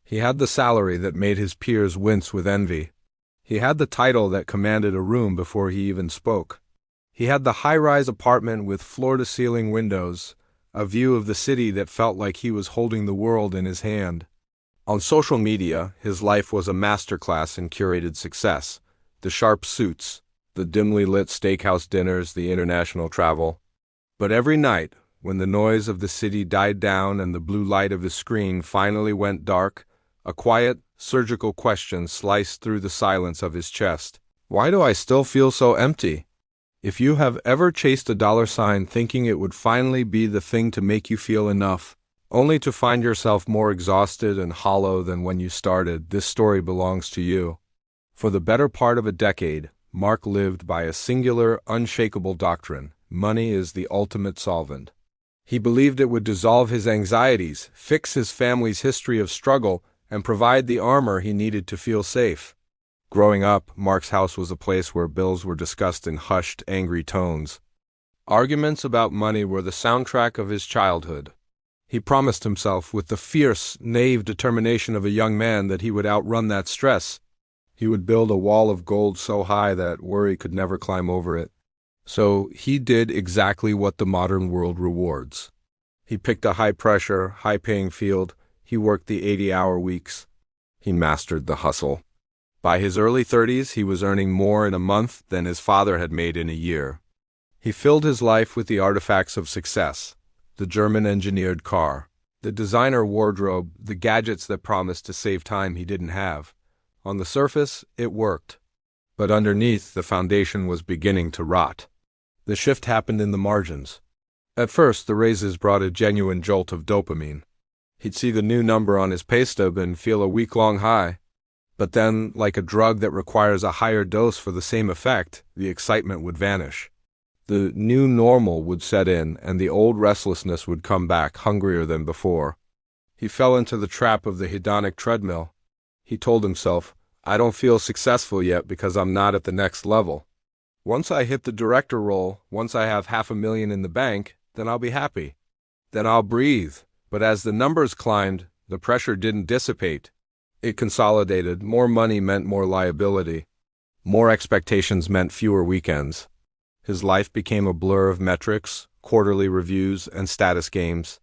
He had the salary that made his peers wince with envy. He had the title that commanded a room before he even spoke. He had the high-rise apartment with floor-to-ceiling windows, a view of the city that felt like he was holding the world in his hand. On social media, his life was a masterclass in curated success. The sharp suits, the dimly lit steakhouse dinners, the international travel. But every night, when the noise of the city died down and the blue light of his screen finally went dark, a quiet, surgical question sliced through the silence of his chest. Why do I still feel so empty? If you have ever chased a dollar sign thinking it would finally be the thing to make you feel enough, only to find yourself more exhausted and hollow than when you started, this story belongs to you. For the better part of a decade, Mark lived by a singular, unshakable doctrine: money is the ultimate solvent. He believed it would dissolve his anxieties, fix his family's history of struggle, and provide the armor he needed to feel safe. Growing up, Mark's house was a place where bills were discussed in hushed, angry tones. Arguments about money were the soundtrack of his childhood. He promised himself, with the fierce, naive determination of a young man, that he would outrun that stress. He would build a wall of gold so high that worry could never climb over it. So he did exactly what the modern world rewards. He picked a high-pressure, high-paying field. He worked the 80-hour weeks. He mastered the hustle. By his early 30s, he was earning more in a month than his father had made in a year. He filled his life with the artifacts of success: the German-engineered car, the designer wardrobe, the gadgets that promised to save time he didn't have. On the surface, it worked. But underneath, the foundation was beginning to rot. The shift happened in the margins. At first, the raises brought a genuine jolt of dopamine. He'd see the new number on his pay stub and feel a week-long high. But then, like a drug that requires a higher dose for the same effect, the excitement would vanish. The new normal would set in, and the old restlessness would come back, hungrier than before. He fell into the trap of the hedonic treadmill. He told himself, "I don't feel successful yet because I'm not at the next level. Once I hit the director role, once I have $500,000 in the bank, then I'll be happy. Then I'll breathe." But as the numbers climbed, the pressure didn't dissipate. It consolidated. More money meant more liability. More expectations meant fewer weekends. His life became a blur of metrics, quarterly reviews, and status games.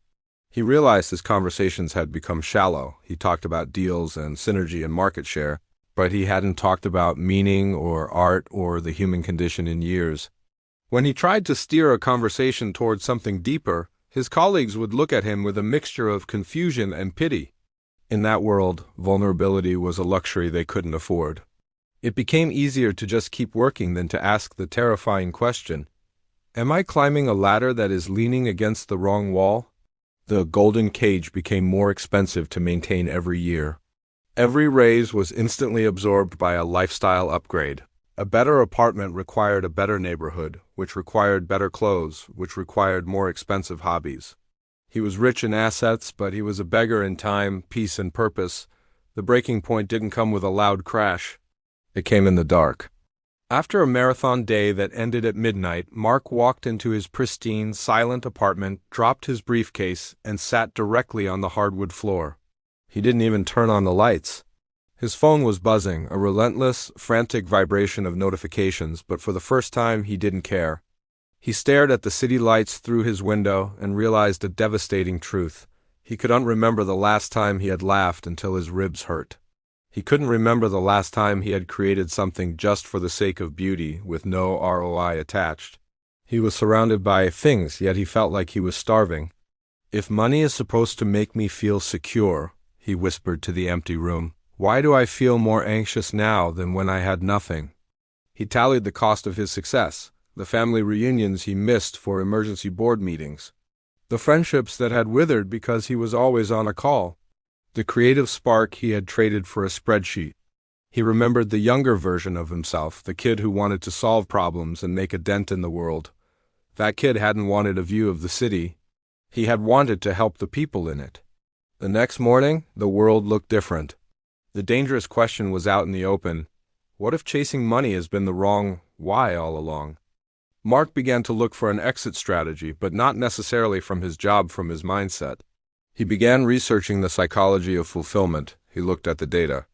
He realized his conversations had become shallow. He talked about deals and synergy and market share, but he hadn't talked about meaning or art or the human condition in years. When he tried to steer a conversation towards something deeper, his colleagues would look at him with a mixture of confusion and pity. In that world, vulnerability was a luxury they couldn't afford. It became easier to just keep working than to ask the terrifying question, "Am I climbing a ladder that is leaning against the wrong wall?" The golden cage became more expensive to maintain every year. Every raise was instantly absorbed by a lifestyle upgrade. A better apartment required a better neighborhood, which required better clothes, which required more expensive hobbies. He was rich in assets, but he was a beggar in time, peace, and purpose. The breaking point didn't come with a loud crash. It came in the dark. After a marathon day that ended at midnight, Mark walked into his pristine, silent apartment, dropped his briefcase, and sat directly on the hardwood floor. He didn't even turn on the lights. His phone was buzzing, a relentless, frantic vibration of notifications, but for the first time he didn't care. He stared at the city lights through his window and realized a devastating truth. He couldn't remember the last time he had laughed until his ribs hurt. He couldn't remember the last time he had created something just for the sake of beauty, with no ROI attached. He was surrounded by things, yet he felt like he was starving. "If money is supposed to make me feel secure," he whispered to the empty room, "why do I feel more anxious now than when I had nothing?" He tallied the cost of his success, the family reunions he missed for emergency board meetings, the friendships that had withered because he was always on a call, the creative spark he had traded for a spreadsheet. He remembered the younger version of himself, the kid who wanted to solve problems and make a dent in the world. That kid hadn't wanted a view of the city. He had wanted to help the people in it. The next morning, the world looked different. The dangerous question was out in the open. What if chasing money has been the wrong why all along? Mark began to look for an exit strategy, but not necessarily from his job, from his mindset. He began researching the psychology of fulfillment. He looked at the data.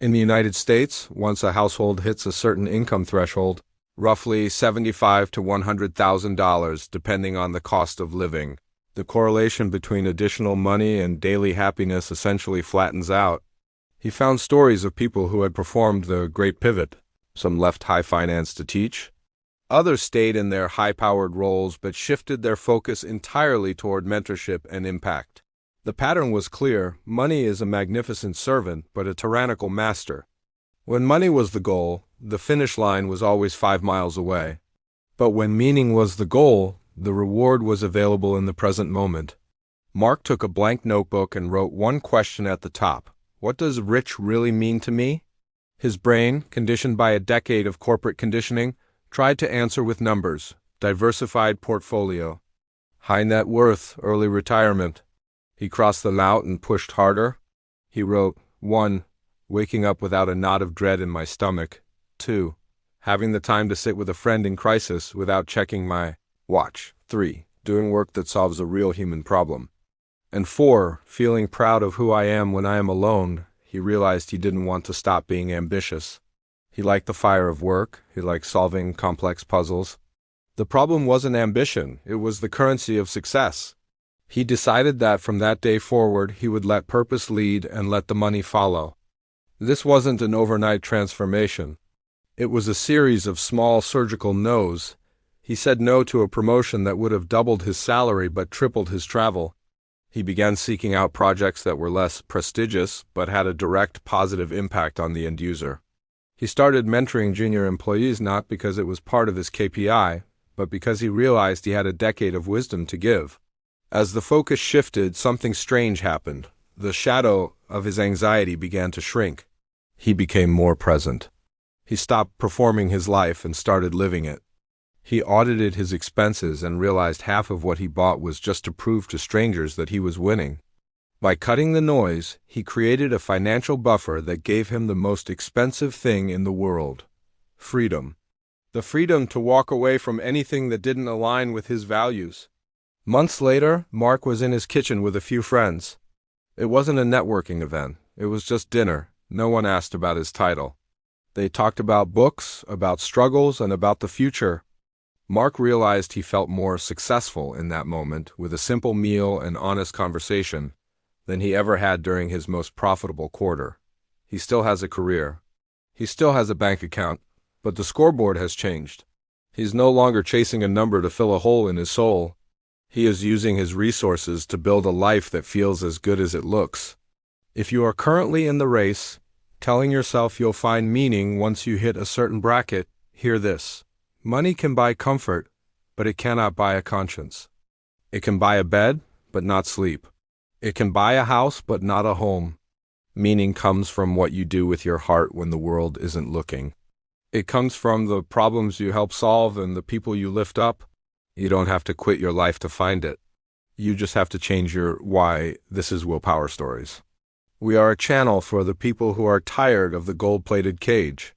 In the United States, once a household hits a certain income threshold, roughly $75,000 to $100,000 depending on the cost of living, the correlation between additional money and daily happiness essentially flattens out. He found stories of people who had performed the great pivot. Some left high finance to teach. Others stayed in their high-powered roles but shifted their focus entirely toward mentorship and impact. The pattern was clear. Money is a magnificent servant, but a tyrannical master. When money was the goal, the finish line was always 5 miles away. But when meaning was the goal, the reward was available in the present moment. Mark took a blank notebook and wrote one question at the top. What does rich really mean to me? His brain, conditioned by a decade of corporate conditioning, tried to answer with numbers. Diversified portfolio. High net worth, early retirement. He crossed them out and pushed harder. He wrote, 1. Waking up without a knot of dread in my stomach. 2. Having the time to sit with a friend in crisis without checking my watch. 3. Doing work that solves a real human problem. And 4. Feeling proud of who I am when I am alone. He realized he didn't want to stop being ambitious. He liked the fire of work. He liked solving complex puzzles. The problem wasn't ambition. It was the currency of success. He decided that from that day forward, he would let purpose lead and let the money follow. This wasn't an overnight transformation. It was a series of small surgical no's. He said no to a promotion that would have doubled his salary but tripled his travel. He began seeking out projects that were less prestigious but had a direct positive impact on the end user. He started mentoring junior employees not because it was part of his KPI, but because he realized he had a decade of wisdom to give. As the focus shifted, something strange happened. The shadow of his anxiety began to shrink. He became more present. He stopped performing his life and started living it. He audited his expenses and realized half of what he bought was just to prove to strangers that he was winning. By cutting the noise, he created a financial buffer that gave him the most expensive thing in the world: freedom. The freedom to walk away from anything that didn't align with his values. Months later, Mark was in his kitchen with a few friends. It wasn't a networking event. It was just dinner. No one asked about his title. They talked about books, about struggles, and about the future. Mark realized he felt more successful in that moment with a simple meal and honest conversation than he ever had during his most profitable quarter. He still has a career. He still has a bank account, but the scoreboard has changed. He's no longer chasing a number to fill a hole in his soul. He is using his resources to build a life that feels as good as it looks. If you are currently in the race, telling yourself you'll find meaning once you hit a certain bracket, hear this. Money can buy comfort, but it cannot buy a conscience. It can buy a bed, but not sleep. It can buy a house, but not a home. Meaning comes from what you do with your heart when the world isn't looking. It comes from the problems you help solve and the people you lift up. You don't have to quit your life to find it. You just have to change your why. This is Willpower Stories. We are a channel for the people who are tired of the gold-plated cage.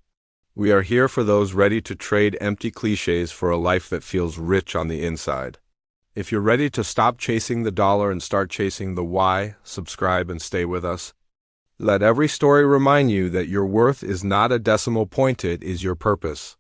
We are here for those ready to trade empty cliches for a life that feels rich on the inside. If you're ready to stop chasing the dollar and start chasing the why, subscribe and stay with us. Let every story remind you that your worth is not a decimal point, it is your purpose.